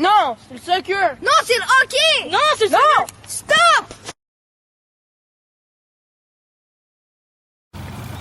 Non, c'est le soccer. Non, c'est le hockey! Non, c'est le soccer. Stop!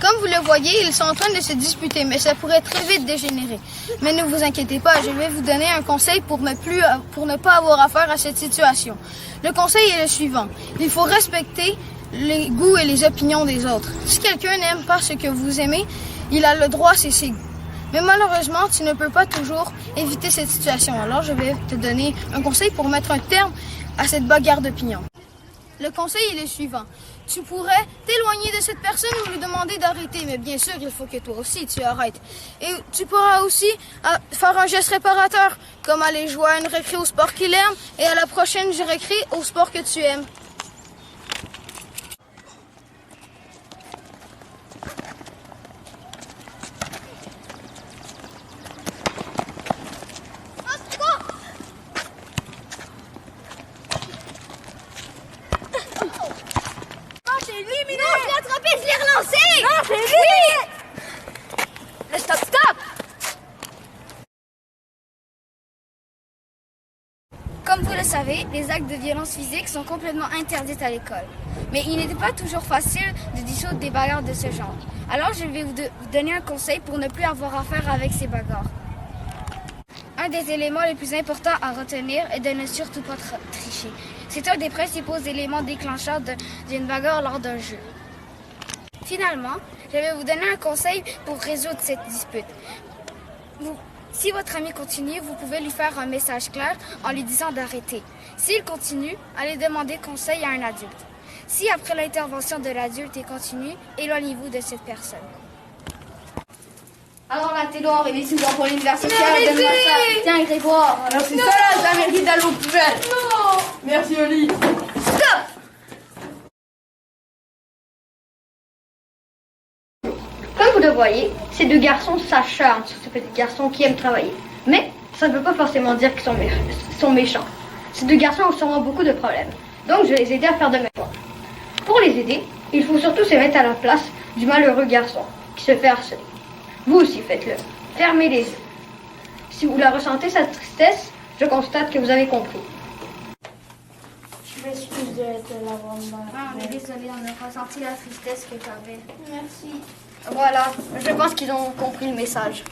Comme vous le voyez, ils sont en train de se disputer, mais ça pourrait très vite dégénérer. Mais ne vous inquiétez pas, je vais vous donner un conseil pour ne pas avoir affaire à cette situation. Le conseil est le suivant. Il faut respecter les goûts et les opinions des autres. Si quelqu'un n'aime pas ce que vous aimez, il a le droit, c'est ses goûts. Mais malheureusement, tu ne peux pas toujours éviter cette situation. Alors, je vais te donner un conseil pour mettre un terme à cette bagarre d'opinion. Le conseil est le suivant. Tu pourrais t'éloigner de cette personne ou lui demander d'arrêter. Mais bien sûr, il faut que toi aussi, tu arrêtes. Et tu pourras aussi faire un geste réparateur, comme aller jouer à une récré au sport qu'il aime et à la prochaine récré au sport que tu aimes. Éliminé. Non, je l'ai attrapé, je l'ai relancé! Non, c'est éliminé. Le stop, stop! Comme vous le savez, les actes de violence physique sont complètement interdits à l'école. Mais il n'était pas toujours facile de dissoudre des bagarres de ce genre. Alors je vais vous donner un conseil pour ne plus avoir affaire avec ces bagarres. Un des éléments les plus importants à retenir est de ne surtout pas tricher. C'est un des principaux éléments déclencheurs d'une bagarre lors d'un jeu. Finalement, je vais vous donner un conseil pour résoudre cette dispute. Si votre ami continue, vous pouvez lui faire un message clair en lui disant d'arrêter. S'il continue, allez demander conseil à un adulte. Si après l'intervention de l'adulte il continue, éloignez-vous de cette personne. Alors la télo, on réussit pour l'univers social. Donne-moi ça. Tiens, Grégoire. Alors c'est ça là, ça mérite d'aller aux poubelles. Non. Merci Oli. Stop! Comme vous le voyez, ces deux garçons s'acharnent sur ce petit garçon qui aime travailler. Mais ça ne veut pas forcément dire qu'ils sont méchants. Ces deux garçons ont sûrement beaucoup de problèmes. Donc je vais les aider à faire de même. Pour les aider, il faut surtout se mettre à la place du malheureux garçon qui se fait harceler. Vous aussi faites-le. Fermez les yeux. Si vous la ressentez, cette tristesse, je constate que vous avez compris. Je m'excuse de l'avoir mal. Ah, on est désolé, on a ressenti la tristesse que tu avais. Merci. Voilà, je pense qu'ils ont compris le message.